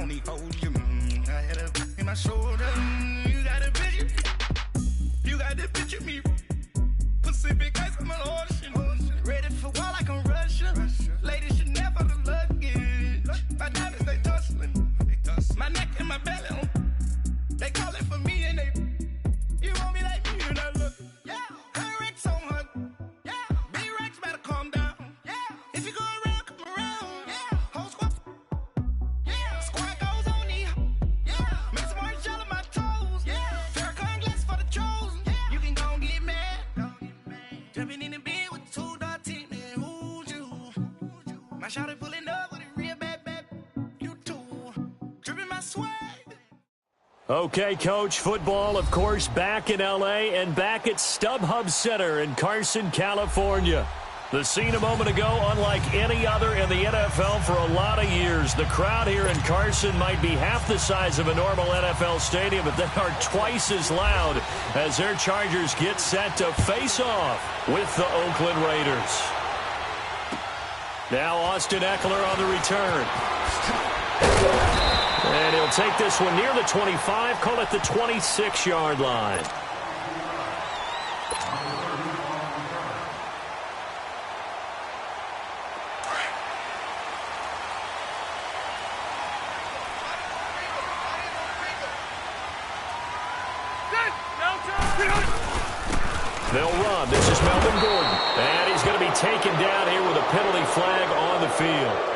only hold you. I had a in my shoulder. You got a picture. You got the picture me. Pacific ice on my ocean. Ready for war like I'm Russian. Ladies should never the luggage. My diamonds they tussling. My neck and my belly. They calling for me and they. You want me like me and I look. Yeah. Her Rex on her. Yeah. Big Rex better calm down. Yeah. If you go around, come around. Yeah. Whole squad. Yeah. Squad goes on me. Yeah. Make some orange gel on my toes. Yeah. Farrakhan glass for the chosen. Yeah. You can go and get mad. Jumping in the bed with 2 dark teeth, man. Who's you? My shawty pulling up with a real bad. You too. Dripping my swag. Okay, Coach, football, of course, back in L.A. and back at StubHub Center in Carson, California. The scene a moment ago, unlike any other in the NFL for a lot of years. The crowd here in Carson might be half the size of a normal NFL stadium, but they are twice as loud as their Chargers get set to face off with the Oakland Raiders. Now Austin Ekeler on the return. And he'll take this one near the 25, call it the 26-yard line. They'll run. This is Melvin Gordon. And he's going to be taken down here with a penalty flag on the field.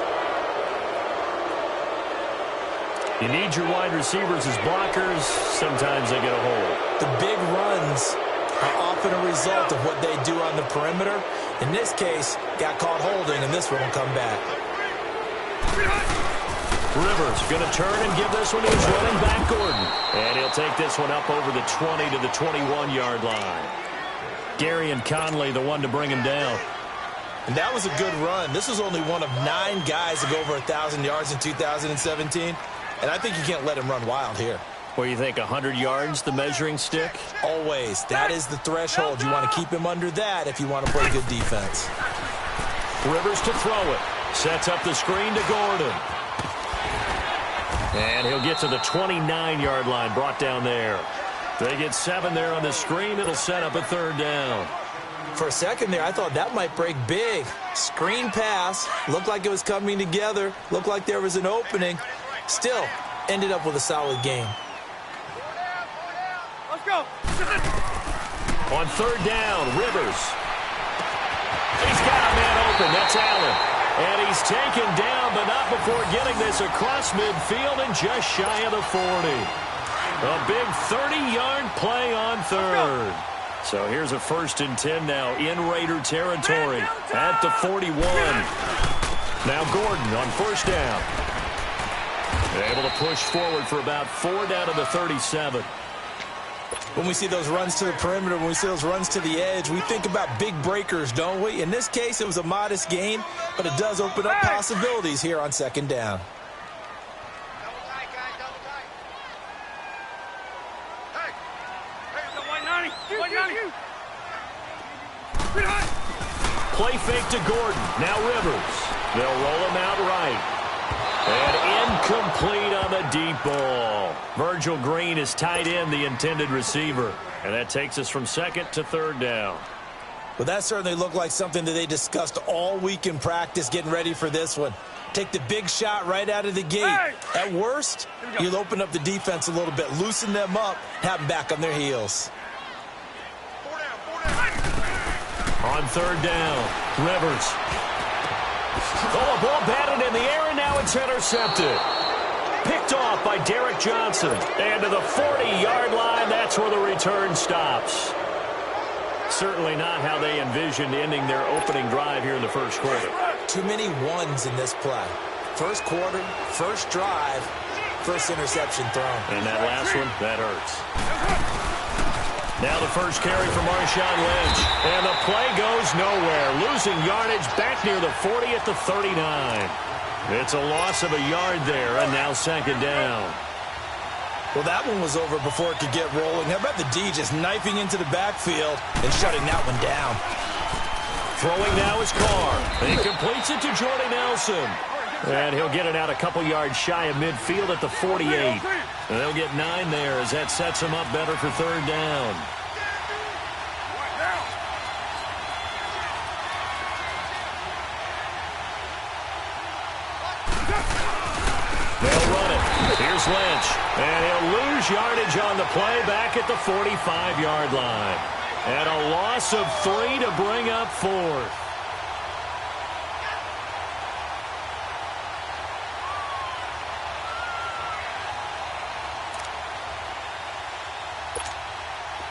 You need your wide receivers as blockers. Sometimes they get a hold. The big runs are often a result of what they do on the perimeter. In this case, got caught holding, and this one will come back. Rivers going to turn and give this one to his running back, Gordon. And he'll take this one up over the 20 to the 21-yard line. Gary and Conley, the one to bring him down. And that was a good run. This was only one of 9 guys to go over 1,000 yards in 2017. And I think you can't let him run wild here. What do you think, 100 yards, the measuring stick? Always. That is the threshold. You want to keep him under that if you want to play good defense. Rivers to throw it. Sets up the screen to Gordon. And he'll get to the 29-yard line, brought down there. They get 7 there on the screen. It'll set up a 3rd down. For a second there, I thought that might break big. Screen pass. Looked like it was coming together. Looked like there was an opening. Still, ended up with a solid game. Let's go. On 3rd down, Rivers. He's got a man open. That's Allen. And he's taken down, but not before getting this across midfield and just shy of the 40. A big 30-yard play on 3rd. So here's a 1st and 10 now in Raider territory at the 41. Now Gordon on 1st down. Able to push forward for about 4 down to the 37. When we see those runs to the perimeter, when we see those runs to the edge, we think about big breakers, don't we? In this case, it was a modest gain, but it does open up possibilities here on 2nd down. Double tight, guys, double tight. Hey, 190. Play fake to Gordon. Now Rivers. They'll roll him out right. And incomplete on the deep ball. Virgil Green is tied in, the intended receiver. And that takes us from 2nd to 3rd down. Well, that certainly looked like something that they discussed all week in practice getting ready for this one. Take the big shot right out of the gate. Hey! At worst, you'll open up the defense a little bit, loosen them up, have them back on their heels. 4 down. On 3rd down, Rivers. Oh, a ball batted in the air, and now it's intercepted. Picked off by Derek Johnson. And to the 40-yard line, that's where the return stops. Certainly not how they envisioned ending their opening drive here in the 1st quarter. Too many ones in this play. 1st quarter, 1st drive, 1st interception thrown. And that last one, that hurts. Now the 1st carry for Marshawn Lynch. And the play goes nowhere. Losing yardage back near the 40 at the 39. It's a loss of a yard there, and now 2nd down. Well, that one was over before it could get rolling. How about the D just knifing into the backfield and shutting that one down? Throwing now is Carr. He completes it to Jordy Nelson. And he'll get it out a couple yards shy of midfield at the 48. And they'll get 9 there as that sets them up better for third down. They'll run it. Here's Lynch. And he'll lose yardage on the play back at the 45-yard line. And a loss of 3 to bring up 4th.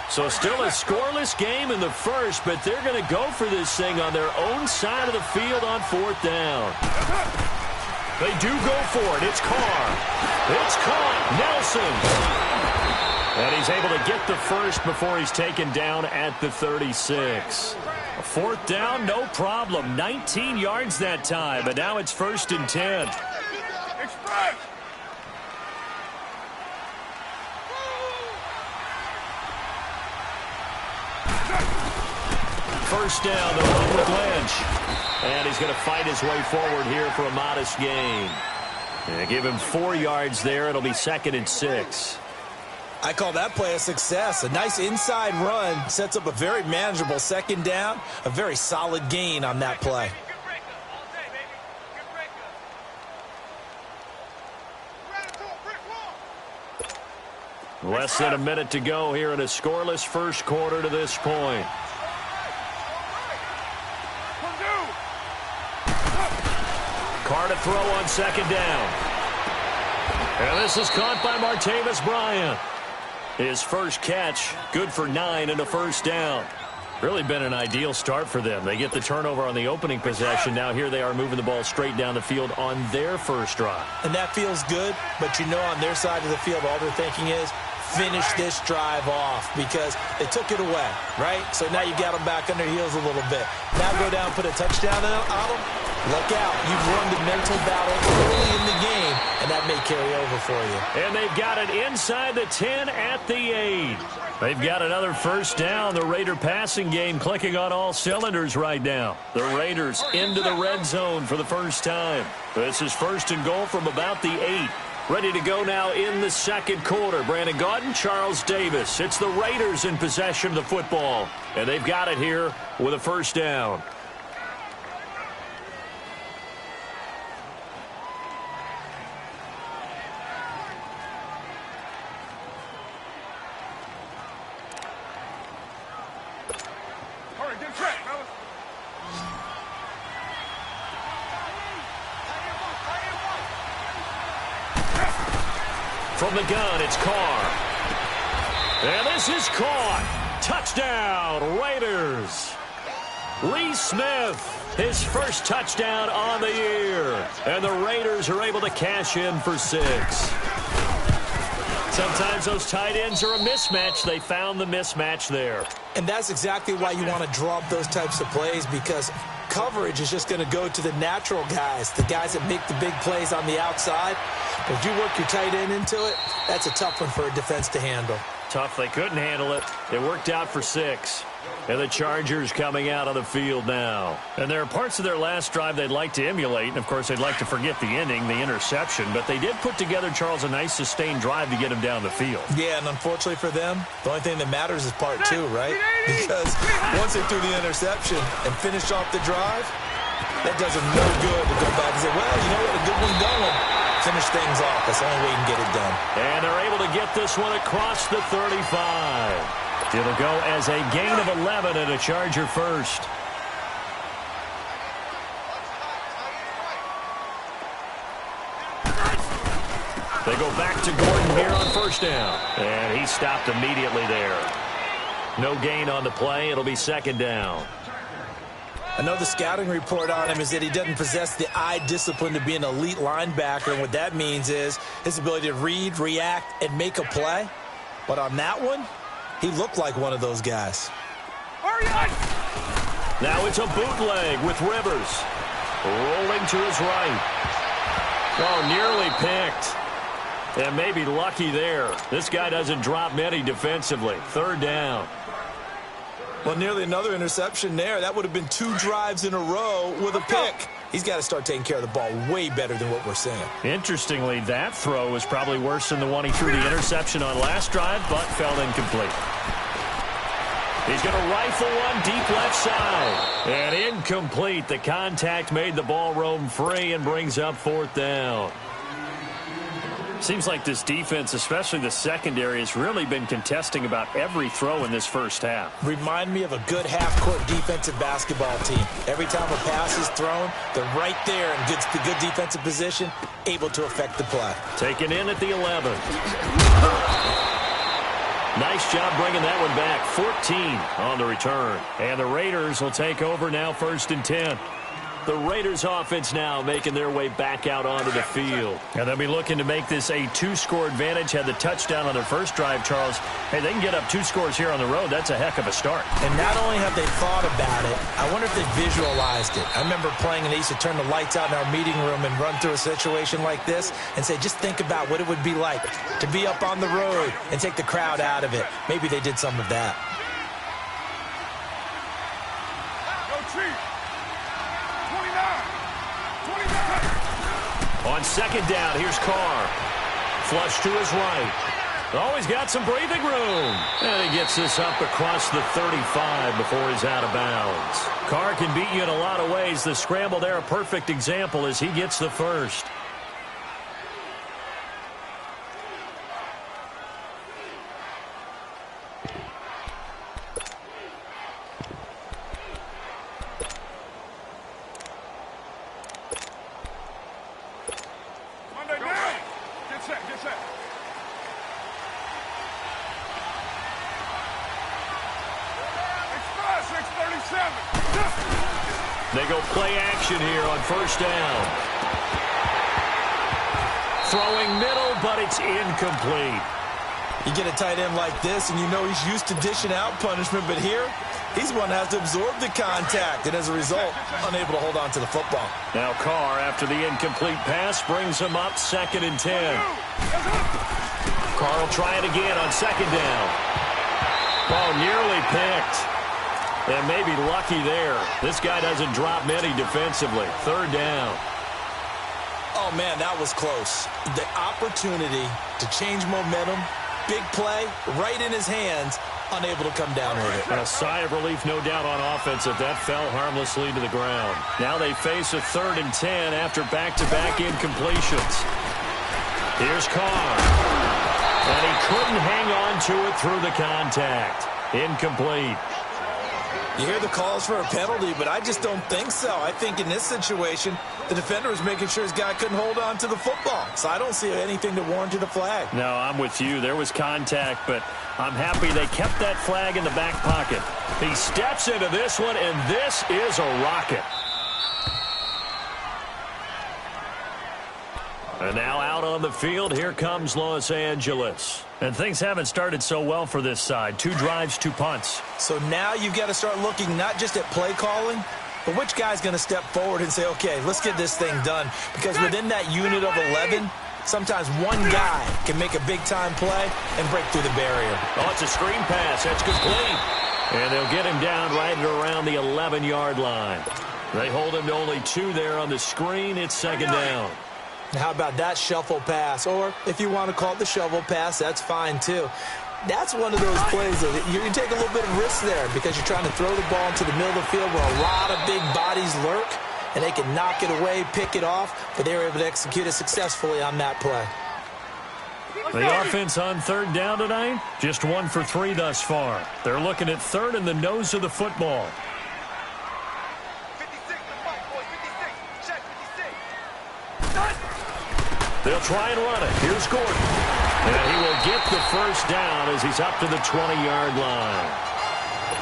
So still a scoreless game in the first, but they're going to go for this thing on their own side of the field on 4th down. They do go for it. It's Carr. It's caught. Nelson. And he's able to get the first before he's taken down at the 36. A 4th down, no problem. 19 yards that time, but now it's 1st and 10. Express. First down, the run with Lynch. And he's going to fight his way forward here for a modest gain. And give him 4 yards there. It'll be 2nd and 6. I call that play a success. A nice inside run sets up a very manageable 2nd down. A very solid gain on that play. Less than a minute to go here in a scoreless first quarter to this point. Carr to throw on 2nd down. And this is caught by Martavis Bryant. His first catch, good for 9 and a 1st down. Really been an ideal start for them. They get the turnover on the opening possession. Now here they are moving the ball straight down the field on their first drive. And that feels good, but you know on their side of the field all they're thinking is finish this drive off because they took it away, right? So now you got them back on their heels a little bit. Now go down, put a touchdown on them. Look out. You've won the mental battle early in the game, and that may carry over for you. And they've got it inside the 10 at the 8. They've got another first down. The Raider passing game clicking on all cylinders right now. The Raiders into the red zone for the first time. This is 1st and goal from about the 8. Ready to go now in the second quarter. Brandon Gaudin, Charles Davis. It's the Raiders in possession of the football. And they've got it here with a first down. From the gun, it's Carr. And this is caught. Touchdown, Raiders. Lee Smith, his first touchdown on the year. And the Raiders are able to cash in for 6. Sometimes those tight ends are a mismatch. They found the mismatch there. And that's exactly why you want to draw up those types of plays, because coverage is just going to go to the natural guys, the guys that make the big plays on the outside. If you work your tight end into it, that's a tough one for a defense to handle. Tough. They couldn't handle it. It worked out for 6. And the Chargers coming out on the field now. And there are parts of their last drive they'd like to emulate. And, of course, they'd like to forget the ending, the interception. But they did put together, Charles, a nice sustained drive to get him down the field. Yeah, and unfortunately for them, the only thing that matters is part 2, right? Because once they threw the interception and finished off the drive, that does them no good to go back and say, well, you know what, a good one done. Finish things off. That's the only way you can get it done. And they're able to get this one across the 35. It'll go as a gain of 11 and a Charger first. They go back to Gordon here on first down. And he stopped immediately there. No gain on the play. It'll be 2nd down. I know the scouting report on him is that he doesn't possess the eye discipline to be an elite linebacker. And what that means is his ability to read, react, and make a play. But on that one, he looked like one of those guys. Now it's a bootleg with Rivers. Rolling to his right. Oh, nearly picked. And maybe lucky there. This guy doesn't drop many defensively. 3rd down. Well, nearly another interception there. That would have been 2 drives in a row with a pick. he's got to start taking care of the ball way better than what we're seeing. Interestingly, that throw was probably worse than the one he threw the interception on last drive, but fell incomplete. He's going to rifle one deep left side. And incomplete. The contact made the ball roam free and brings up 4th down. Seems like this defense, especially the secondary, has really been contesting about every throw in this first half. Remind me of a good half-court defensive basketball team. Every time a pass is thrown, they're right there in good defensive position, able to affect the play. Taken in at the 11. Nice job bringing that one back. 14 on the return. And the Raiders will take over now, 1st and 10. The Raiders offense now making their way back out onto the field. And they'll be looking to make this a 2-score advantage. Had the touchdown on their first drive, Charles. Hey, they can get up 2 scores here on the road. That's a heck of a start. And not only have they thought about it, I wonder if they visualized it. I remember playing and they used to turn the lights out in our meeting room and run through a situation like this and say, just think about what it would be like to be up on the road and take the crowd out of it. Maybe they did some of that. On 2nd down, here's Carr. Flush to his right. Oh, he's got some breathing room. And he gets this up across the 35 before he's out of bounds. Carr can beat you in a lot of ways. The scramble there, a perfect example as he gets the first. They go play action here on 1st down. Throwing middle, but it's incomplete. You get a tight end like this, and you know he's used to dishing out punishment, but here, he's one that has to absorb the contact, and as a result, unable to hold on to the football. Now Carr, after the incomplete pass, brings him up 2nd and 10. Carr will try it again on 2nd down. Oh, nearly picked. And maybe lucky there. This guy doesn't drop many defensively. 3rd down. Oh, man, that was close. The opportunity to change momentum, big play, right in his hands, unable to come down with it. A sigh of relief, no doubt, on offense if that fell harmlessly to the ground. Now they face a 3rd and 10 after back-to-back incompletions. Here's Carr. And he couldn't hang on to it through the contact. Incomplete. You hear the calls for a penalty, but I just don't think so. I think in this situation, the defender was making sure his guy couldn't hold on to the football. So I don't see anything that warranted a flag. No, I'm with you. There was contact, but I'm happy they kept that flag in the back pocket. He steps into this one, and this is a rocket. And now out on the field, here comes Los Angeles. And things haven't started so well for this side. 2 drives, 2 punts. So now you've got to start looking not just at play calling, but which guy's going to step forward and say, okay, let's get this thing done. Because within that unit of 11, sometimes one guy can make a big-time play and break through the barrier. Oh, it's a screen pass. That's complete. And they'll get him down right around the 11-yard line. They hold him to only 2 there on the screen. It's 2nd down. How about that shuffle pass? Or if you want to call it the shovel pass, that's fine too. That's one of those plays that you take a little bit of risk there because you're trying to throw the ball into the middle of the field where a lot of big bodies lurk, and they can knock it away, pick it off, but they were able to execute it successfully on that play. The offense on 3rd down tonight, just 1 for 3 thus far. They're looking at 3rd in the nose of the football. 56, the fight, boys, 56. Check, 56. They'll try and run it. Here's Gordon. And he will get the first down as he's up to the 20-yard line.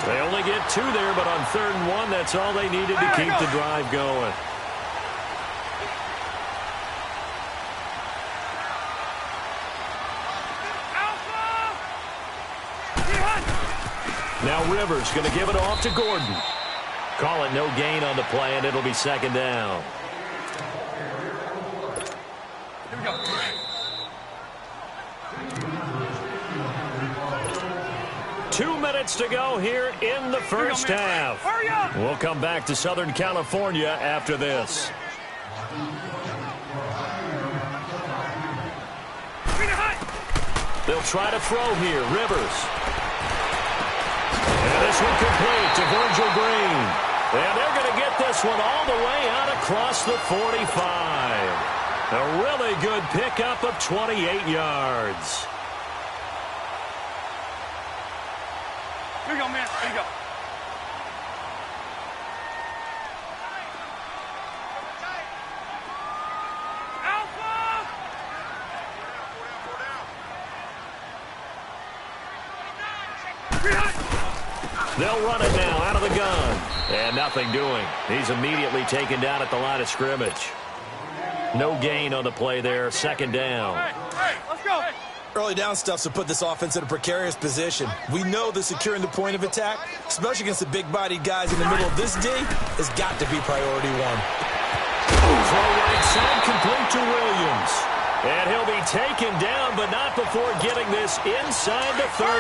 They only get 2 there, but on 3rd and 1, that's all they needed to keep the drive going. Now Rivers going to give it off to Gordon. Call it no gain on the play, and it'll be 2nd down. Here we go. 2 minutes to go here in the first half. We'll come back to Southern California after this. They'll try to throw here. Rivers. And this one complete to Virgil Green. And they're going to get this one all the way out across the 45. A really good pickup of 28 yards. Here you go, man. Here you go. They'll run it now out of the gun. And nothing doing. He's immediately taken down at the line of scrimmage. No gain on the play there. Second down. Hey, let's go. Early down stuff to put this offense in a precarious position. We know that securing the point of attack, especially against the big-bodied guys in the middle of this D, has got to be priority one. Throw right side complete to Williams. And he'll be taken down, but not before getting this inside the 30.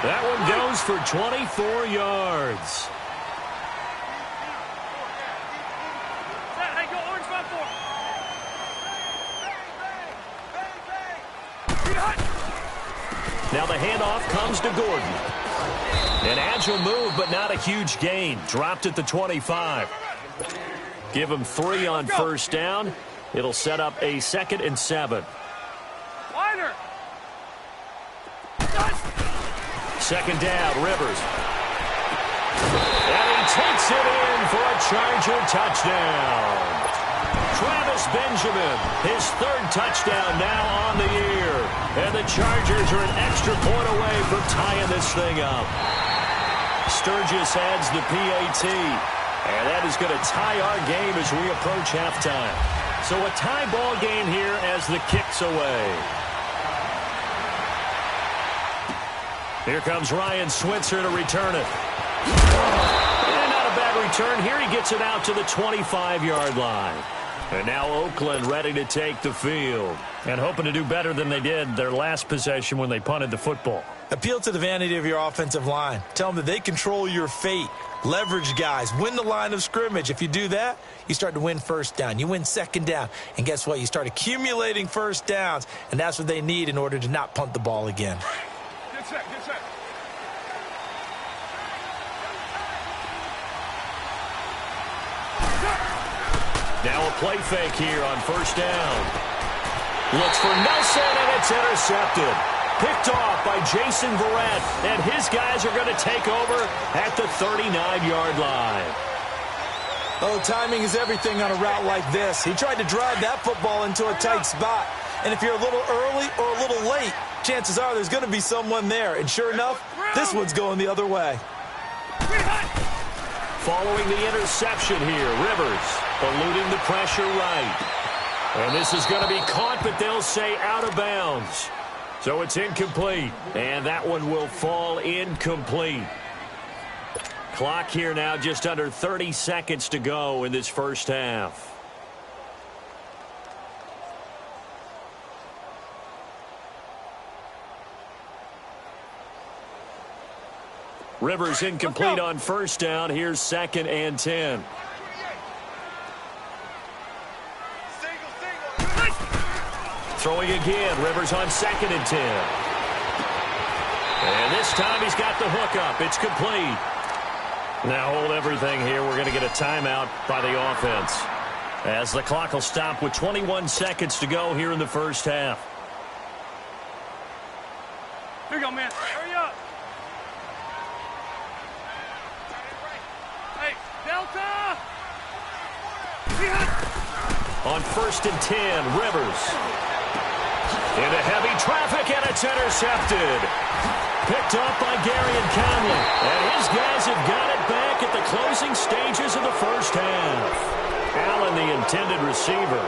That one goes for 24 yards. Hey, go orange man for. Now the handoff comes to Gordon. An agile move, but not a huge gain. Dropped at the 25. Give him 3 on first down. It'll set up a 2nd and 7. Wider. Second down, Rivers. And he takes it in for a Charger touchdown. Travis Benjamin, his 3rd touchdown now on the year. And the Chargers are an extra point away from tying this thing up. Sturgis adds the PAT. And that is going to tie our game as we approach halftime. So a tie ball game here as the kick's away. Here comes Ryan Switzer to return it. And not a bad return. Here he gets it out to the 25-yard line. And now Oakland ready to take the field. And hoping to do better than they did their last possession when they punted the football. Appeal to the vanity of your offensive line. Tell them that they control your fate. Leverage guys. Win the line of scrimmage. If you do that, you start to win first down. You win second down. And guess what? You start accumulating first downs. And that's what they need in order to not punt the ball again. Get set, get set. Now a play fake here on first down. Looks for Nelson, and it's intercepted. Picked off by Jason Verrett, and his guys are going to take over at the 39-yard line. Oh, timing is everything on a route like this. He tried to drive that football into a tight spot. And if you're a little early or a little late, chances are there's going to be someone there. And sure enough, this one's going the other way. Following the interception here, Rivers eluding the pressure right. And this is going to be caught, but they'll say out of bounds. So it's incomplete, and that one will fall incomplete. Clock here now just under 30 seconds to go in this first half. Rivers incomplete on first down. Here's 2nd and 10. Throwing again. Rivers on 2nd and 10. And this time he's got the hookup. It's complete. Now hold everything here. We're going to get a timeout by the offense, as the clock will stop with 21 seconds to go here in the first half. Here you go, man. Hurry up. Hey, Delta! On 1st and 10, Rivers. Into heavy traffic, and it's intercepted. Picked off by Garyon Conley. And his guys have got it back at the closing stages of the first half. Allen, the intended receiver.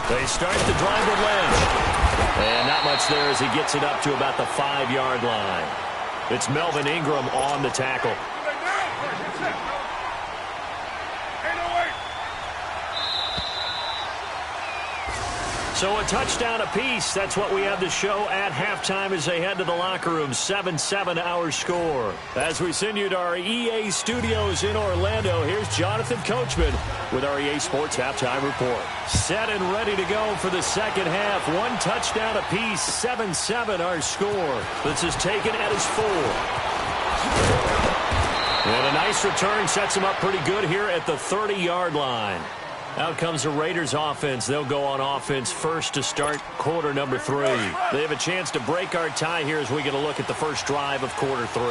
They start the drive with Lynch. And not much there as he gets it up to about the 5-yard line. It's Melvin Ingram on the tackle. So a touchdown apiece. That's what we have to show at halftime as they head to the locker room. 7-7 our score. As we send you to our EA studios in Orlando, here's Jonathan Coachman with our EA Sports Halftime Report. Set and ready to go for the second half. One touchdown apiece. 7-7 our score. This is taken at his 4. And a nice return sets him up pretty good here at the 30-yard line. Out comes the Raiders offense. They'll go on offense first to start quarter number 3. They have a chance to break our tie here as we get a look at the first drive of quarter 3.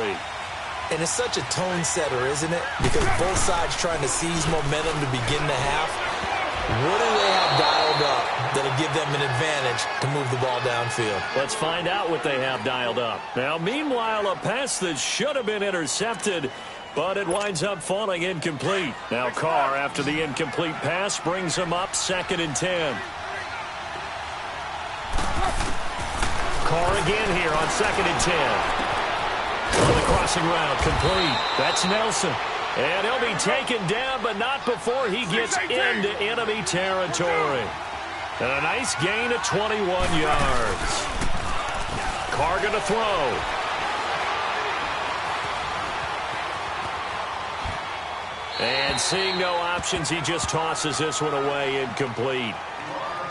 And it's such a tone setter, isn't it? Because both sides trying to seize momentum to begin the half. What do they have dialed up that'll give them an advantage to move the ball downfield? Let's find out what they have dialed up. Now, meanwhile, a pass that should have been intercepted, but it winds up falling incomplete. Now Carr, after the incomplete pass, brings him up 2nd and 10. Carr again here on 2nd and 10. On the crossing route, complete. That's Nelson. And he'll be taken down, but not before he gets into enemy territory. And a nice gain of 21 yards. Carr going to throw. And seeing no options, he just tosses this one away incomplete.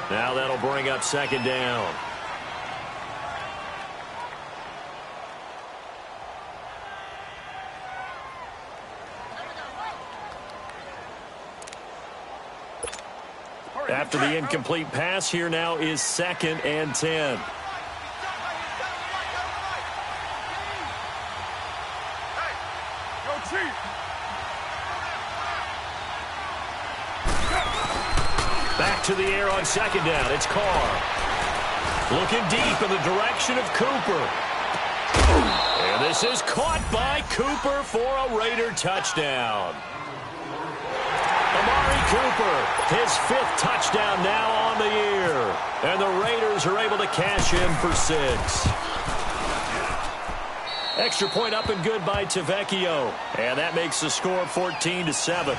Now that'll bring up 2nd down. After the incomplete pass, here now is 2nd and 10. Back to the air on 2nd down. It's Carr. Looking deep in the direction of Cooper. And this is caught by Cooper for a Raider touchdown. Amari Cooper, his 5th touchdown now on the year. And the Raiders are able to cash in for 6. Extra point up and good by Tavecchio. And that makes the score 14-7.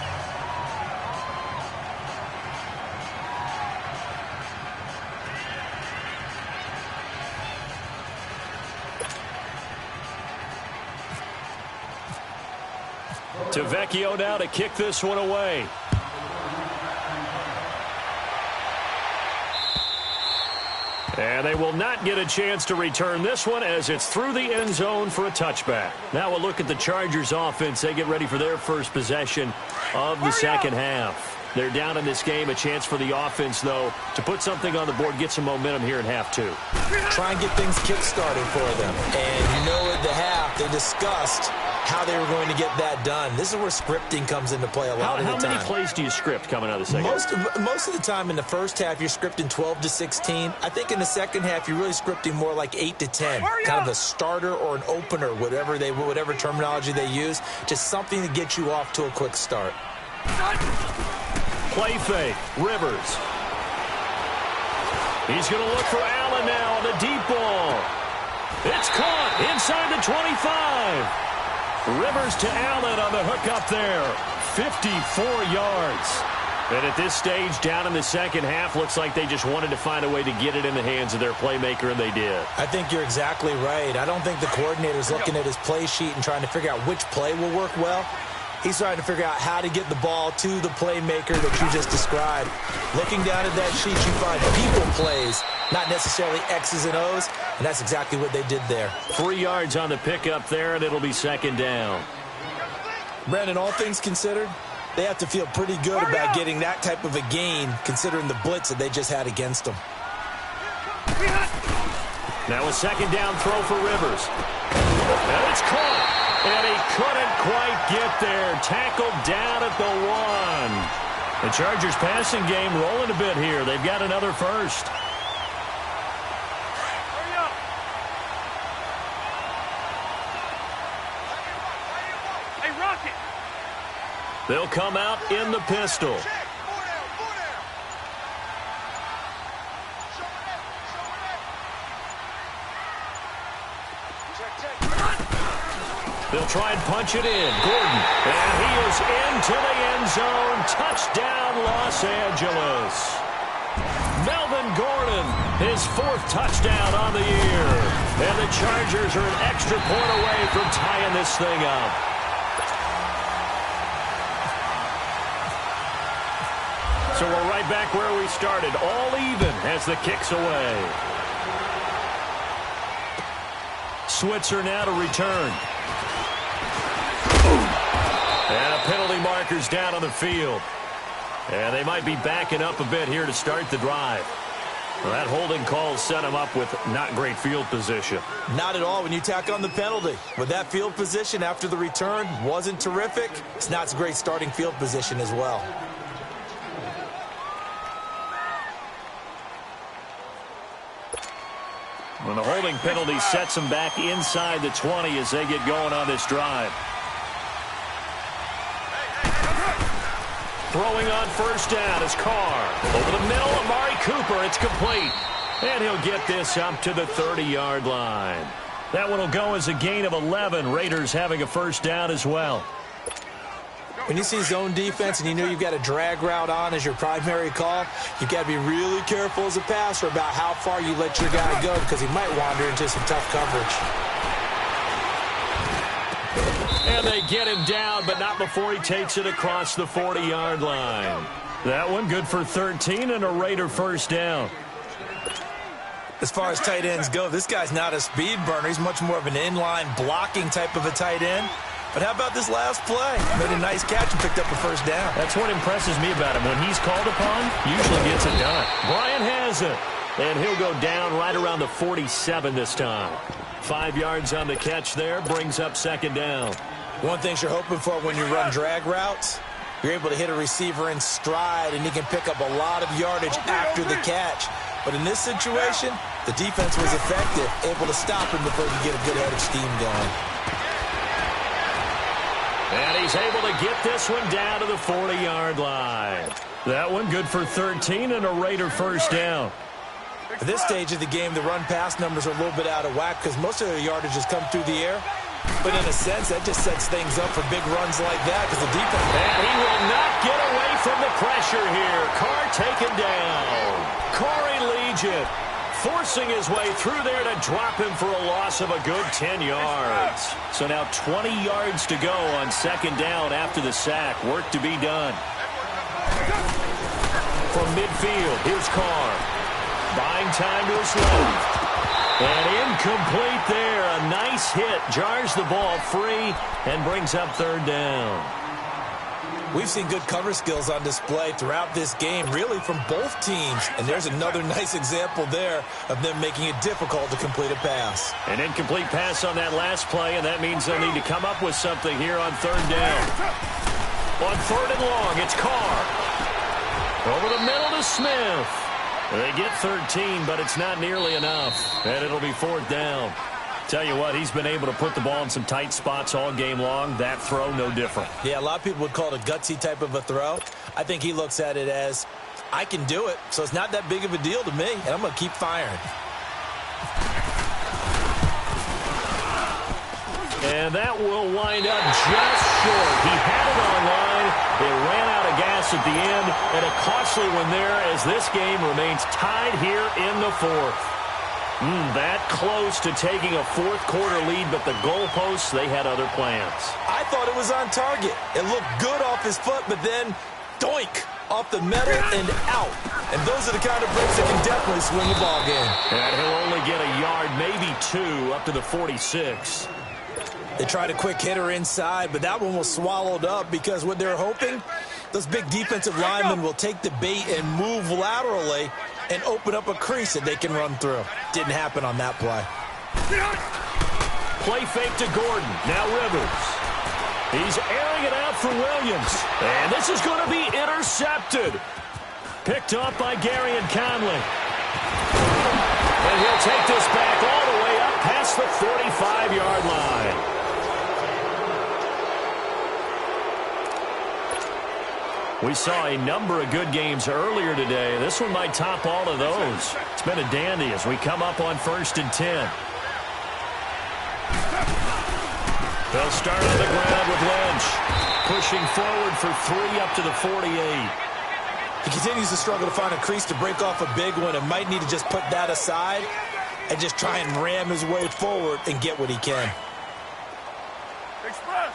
Tavecchio now to kick this one away. And they will not get a chance to return this one as it's through the end zone for a touchback. Now we'll look at the Chargers offense. They get ready for their first possession of the second half. They're down in this game. A chance for the offense, though, to put something on the board, get some momentum here in half 2. Try and get things kick-started for them. And you know at the half, they discussed how they were going to get that done. This is where scripting comes into play a lot of the time. How many plays do you script coming out of the second half? Most of the time in the first half, you're scripting 12 to 16. I think in the second half, you're really scripting more like 8 to 10. Kind of a starter or an opener, whatever terminology they use. Just something to get you off to a quick start. Play fake. Rivers. He's going to look for Allen now on the deep ball. It's caught inside the 25. Rivers to Allen on the hook up there. 54 yards. And at this stage, down in the second half, looks like they just wanted to find a way to get it in the hands of their playmaker, and they did. I think you're exactly right. I don't think the coordinator's looking at his play sheet and trying to figure out which play will work well. He's trying to figure out how to get the ball to the playmaker that you just described. Looking down at that sheet, you find people plays, not necessarily X's and O's, and that's exactly what they did there. 3 yards on the pickup there, and it'll be second down. Brandon, all things considered, they have to feel pretty good about getting that type of a gain, considering the blitz that they just had against them. Now a second down throw for Rivers. And it's caught. And he couldn't quite get there. Tackled down at the 1. The Chargers passing game rolling a bit here. They've got another first. Hey, Rocket. They'll come out in the pistol. They'll try and punch it in. Gordon. And he is into the end zone. Touchdown, Los Angeles. Melvin Gordon, his 4th touchdown on the year. And the Chargers are an extra point away from tying this thing up. So we're right back where we started, all even as the kick's away. Switzer now to return. And a penalty marker's down on the field. And they might be backing up a bit here to start the drive. Well, that holding call set him up with not great field position. Not at all when you tack on the penalty. With that field position after the return wasn't terrific. It's not a great starting field position as well. When the holding penalty sets them back inside the 20 as they get going on this drive. Throwing on first down is Carr. Over the middle, Amari Cooper. It's complete. And he'll get this up to the 30-yard line. That one will go as a gain of 11. Raiders having a first down as well. When you see zone defense and you know you've got a drag route on as your primary call, you've got to be really careful as a passer about how far you let your guy go because he might wander into some tough coverage. And they get him down, but not before he takes it across the 40-yard line. That one good for 13 and a Raider first down. As far as tight ends go, this guy's not a speed burner. He's much more of an inline blocking type of a tight end. But how about this last play? Made a nice catch and picked up a first down. That's what impresses me about him. When he's called upon, usually gets it done. Bryant has it. And he'll go down right around the 47 this time. 5 yards on the catch there, brings up second down. One thing you're hoping for when you run drag routes, you're able to hit a receiver in stride, and he can pick up a lot of yardage after the catch. But in this situation, the defense was effective, able to stop him before he could get a good head of steam going. And he's able to get this one down to the 40-yard line. That one good for 13 and a Raider first down. At this stage of the game, the run-pass numbers are a little bit out of whack because most of their yardage has come through the air. But in a sense, that just sets things up for big runs like that because the defense... And he will not get away from the pressure here. Carr taken down. Corey Liuget forcing his way through there to drop him for a loss of a good 10 yards. So now 20 yards to go on second down after the sack. Work to be done. From midfield, here's Carr. Buying time to his left. And incomplete there. A nice hit. Jars the ball free and brings up third down. We've seen good cover skills on display throughout this game, really from both teams. And there's another nice example there of them making it difficult to complete a pass. An incomplete pass on that last play, and that means they'll need to come up with something here on third down. On third and long, it's Carr. Over the middle to Smith. They get 13, but it's not nearly enough. And it'll be fourth down. Tell you what, he's been able to put the ball in some tight spots all game long. That throw, no different. Yeah, a lot of people would call it a gutsy type of a throw. I think he looks at it as, I can do it, so it's not that big of a deal to me, and I'm going to keep firing. And that will wind up just short. He had it on line. It ran out of gas at the end, and a costly one there as this game remains tied here in the fourth. That close to taking a fourth quarter lead, but the goalposts, they had other plans. I thought it was on target. It looked good off his foot, but then, doink, off the metal and out. And those are the kind of breaks that can definitely swing the ball game. And he'll only get a yard, maybe two, up to the 46. They tried a quick hitter inside, but that one was swallowed up because what they're hoping, those big defensive linemen will take the bait and move laterally and open up a crease that they can run through. Didn't happen on that play. Play fake to Gordon. Now Rivers. He's airing it out for Williams. And this is going to be intercepted. Picked up by Garyon Conley. And he'll take this back all the way up past the 45-yard line. We saw a number of good games earlier today. This one might top all of those. It's been a dandy as we come up on 1st and 10. They'll start on the ground with Lynch. Pushing forward for 3 up to the 48. He continues to struggle to find a crease to break off a big one and might need to just put that aside and just try and ram his way forward and get what he can. Express.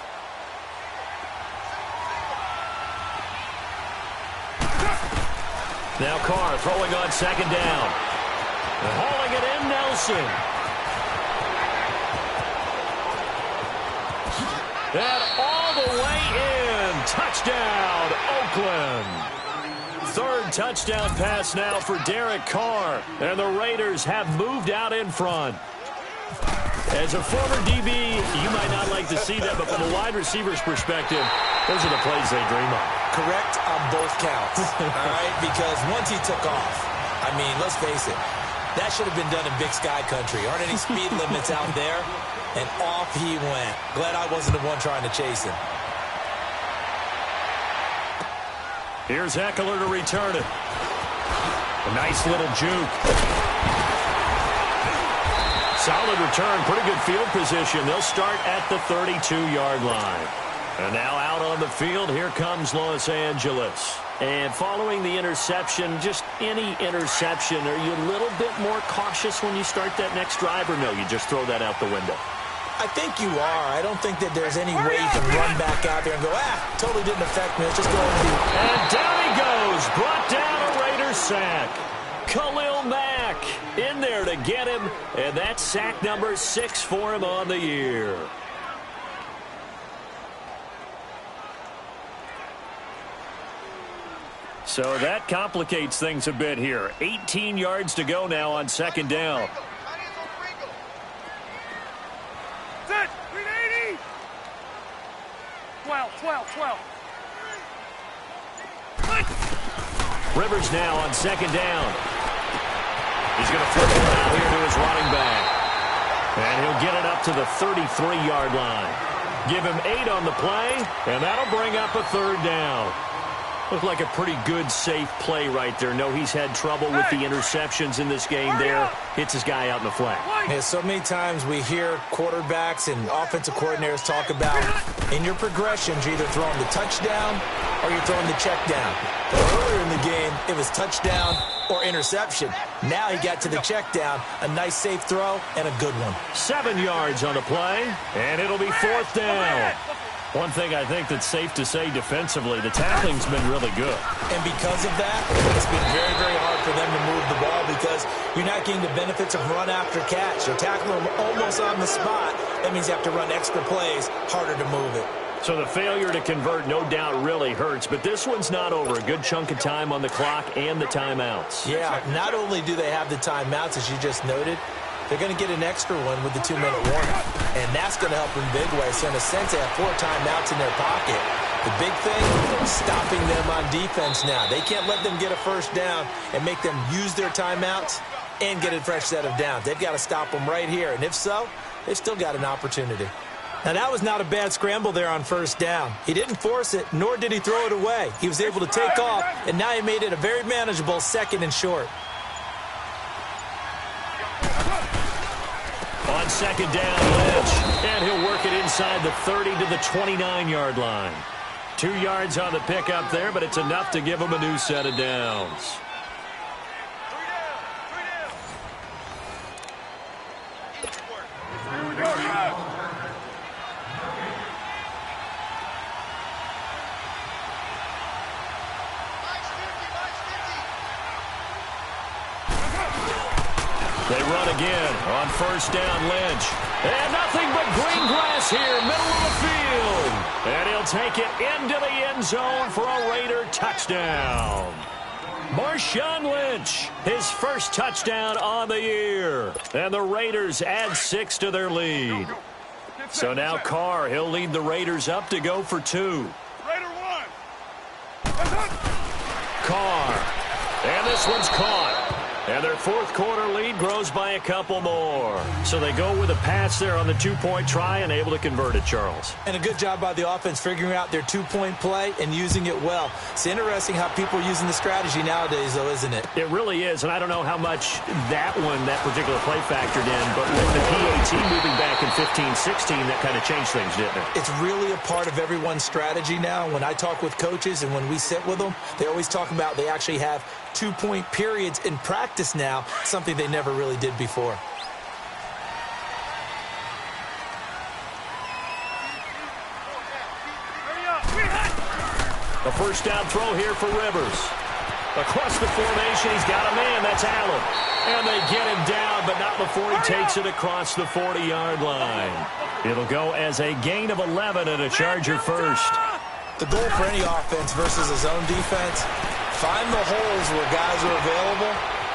Now Carr throwing on second down. And hauling it in, Nelson. And all the way in. Touchdown, Oakland. Third touchdown pass now for Derek Carr. And the Raiders have moved out in front. As a former DB, you might not like to see that, but from a wide receiver's perspective, those are the plays they dream of. Correct on both counts, all right? Because once he took off, I mean, let's face it, that should have been done in Big Sky country. Aren't any speed limits out there? And off he went. Glad I wasn't the one trying to chase him. Here's Eckler to return it. A nice little juke. Solid return, pretty good field position. They'll start at the 32-yard line. And now out on the field, here comes Los Angeles. And following the interception, just any interception, are you a little bit more cautious when you start that next drive, or no, you just throw that out the window? I think you are. I don't think that there's any way you can run back out there and go, totally didn't affect me. Let's just go and down he goes. Brought down a Raiders sack. Khalil Mack in there to get him, and that's sack number 6 for him on the year. So that complicates things a bit here. 18 yards to go now on second down. Set. 380. 12. Rivers now on second down. He's going to flip it out here to his running back. And he'll get it up to the 33-yard line. Give him 8 on the play, and that'll bring up a third down. Looked like a pretty good, safe play right there. No, he's had trouble with the interceptions in this game there. Hits his guy out in the flat. Yeah, so many times we hear quarterbacks and offensive coordinators talk about in your progressions, you're either throwing the touchdown or you're throwing the check down. But earlier in the game, it was touchdown or interception. Now he got to the check down, a nice safe throw, and a good one. 7 yards on the play, and it'll be fourth down. One thing I think that's safe to say defensively, the tackling's been really good. And because of that, it's been very, very hard for them to move the ball because you're not getting the benefits of run after catch. You're tackling them almost on the spot. That means you have to run extra plays, harder to move it. So the failure to convert no doubt really hurts, but this one's not over. A good chunk of time on the clock and the timeouts. Yeah, not only do they have the timeouts, as you just noted, they're going to get an extra one with the 2-minute warning. And that's going to help in big ways. So in a sense, they have 4 timeouts in their pocket. The big thing, stopping them on defense now. They can't let them get a first down and make them use their timeouts and get a fresh set of downs. They've got to stop them right here. And if so, they've still got an opportunity. Now, that was not a bad scramble there on first down. He didn't force it, nor did he throw it away. He was able to take off, and now he made it a very manageable 2nd and short. On second down, Lynch, and he'll work it inside the 30 to the 29-yard line. 2 yards on the pickup there, but it's enough to give him a new set of downs. They run again on first down, Lynch. And nothing but green grass here, middle of the field. And he'll take it into the end zone for a Raider touchdown. Marshawn Lynch, his first touchdown on the year. And the Raiders add 6 to their lead. So now Carr, he'll lead the Raiders up to go for 2. Raider 1. Carr. And this one's caught. And their fourth quarter lead grows by a couple more. So they go with a pass there on the 2-point try and able to convert it, Charles. And a good job by the offense figuring out their 2-point play and using it well. It's interesting how people are using the strategy nowadays, though, isn't it? It really is, and I don't know how much that particular play factored in, but when the team moving back in 15-16, that kind of changed things, didn't it? It's really a part of everyone's strategy now. When I talk with coaches and when we sit with them, they always talk about they actually have 2-point periods in practice now, something they never really did before. The first down throw here for Rivers. Across the formation, he's got a man. That's Allen. And they get him down, but not before he takes it across the 40-yard line. It'll go as a gain of 11 and a Charger first. The goal for any offense versus a zone defense, find the holes where guys are available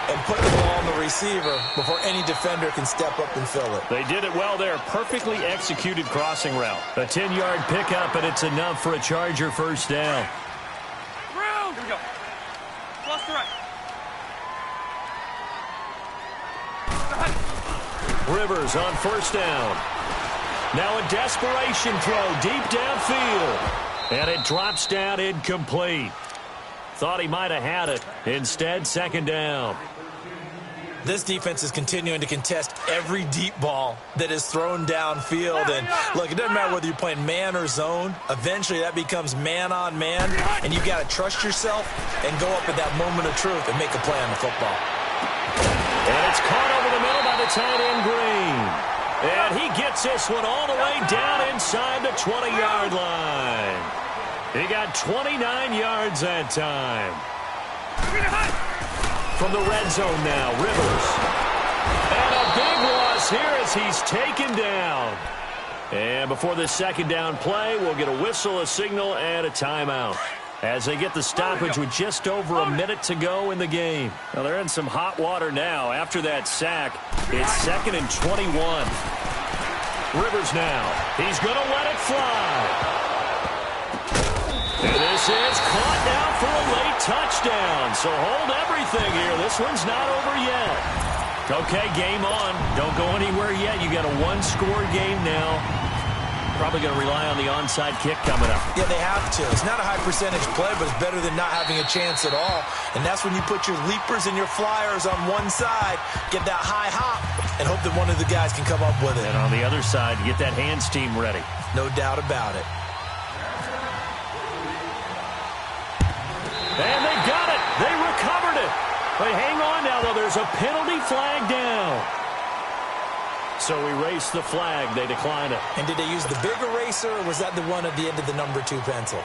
and put the ball on the receiver before any defender can step up and fill it. They did it well there. Perfectly executed crossing route. A 10-yard pickup, and it's enough for a Charger first down. Here we go. Cross the right. Rivers on first down. Now a desperation throw deep downfield. And it drops down incomplete. Thought he might have had it. Instead, second down. This defense is continuing to contest every deep ball that is thrown downfield. And look, it doesn't matter whether you're playing man or zone. Eventually, that becomes man on man. And you've got to trust yourself and go up at that moment of truth and make a play on the football. And it's caught over the middle by the tight end, Green. And he gets this one all the way down inside the 20-yard line. He got 29 yards that time. From the red zone now, Rivers. And a big loss here as he's taken down. And before the second down play, we'll get a whistle, a signal, and a timeout as they get the stoppage with just over a minute to go in the game. Now they're in some hot water now. After that sack, it's 2nd and 21. Rivers now. He's going to let it fly. And this is caught now for a late touchdown. So hold everything here. This one's not over yet. Okay, game on. Don't go anywhere yet. You got a one-score game now. Probably going to rely on the onside kick coming up. Yeah, they have to. It's not a high percentage play, but it's better than not having a chance at all. And that's when you put your leapers and your flyers on one side, get that high hop, and hope that one of the guys can come up with it. And on the other side, get that hands team ready. No doubt about it. And they got it. They recovered it. But hang on now, though. There's a penalty flag down. So erase the flag. They decline it. And did they use the big eraser, or was that the one at the end of the number 2 pencil?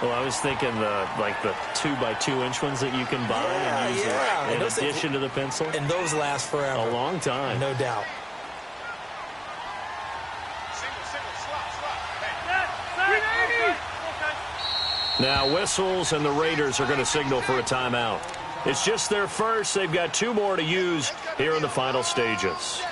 Well, I was thinking the 2x2-inch ones that you can buy and use in addition to the pencil. And those last forever. A long time. No doubt. Now whistles, and the Raiders are going to signal for a timeout. It's just their first. They've got 2 more to use here in the final stages.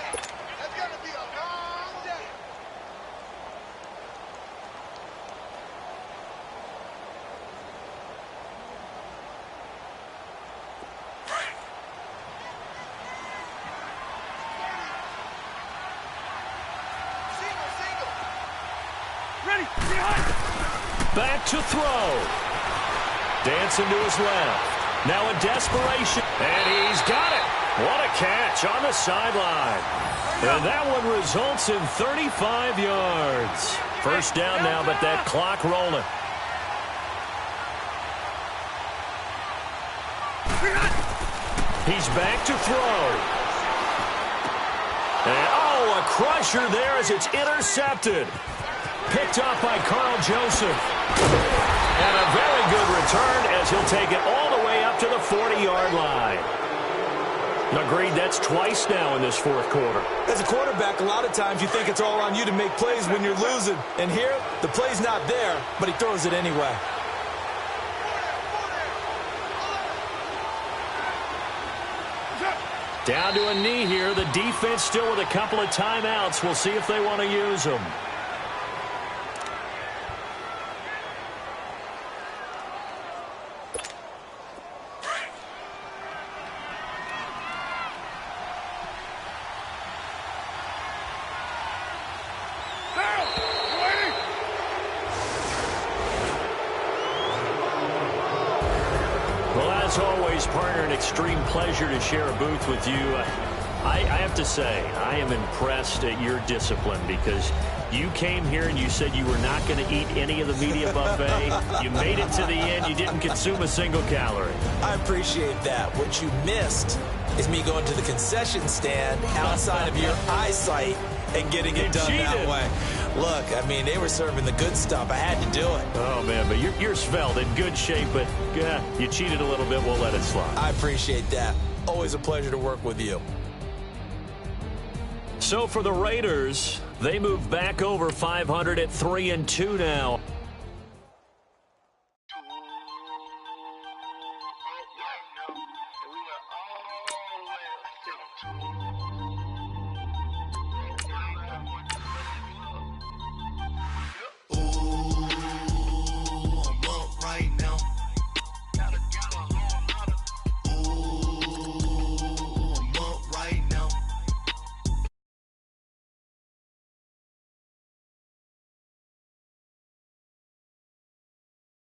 Back to throw. Dancing to his left. Now in desperation. And he's got it. What a catch on the sideline. And that one results in 35 yards. First down now, but that clock rolling. He's back to throw. And, a crusher there as it's intercepted. Picked off by Carl Joseph. And a very good return as he'll take it all the way up to the 40-yard line. Agreed, that's twice now in this fourth quarter. As a quarterback, a lot of times you think it's all on you to make plays when you're losing. And here, the play's not there, but he throws it anyway. Down to a knee here. The defense still with a couple of timeouts. We'll see if they want to use them. As always, partner, an extreme pleasure to share a booth with you. I have to say, I am impressed at your discipline because you came here and you said you were not going to eat any of the media buffet. You made it to the end. You didn't consume a single calorie. I appreciate that. What you missed is me going to the concession stand outside of your eyesight and getting it done that way. Look, I mean, they were serving the good stuff. I had to do it. Oh, man, but you're svelte, in good shape, but you cheated a little bit. We'll let it slide. I appreciate that. Always a pleasure to work with you. So for the Raiders, they move back over 500 at 3-2 now. We went all the way up to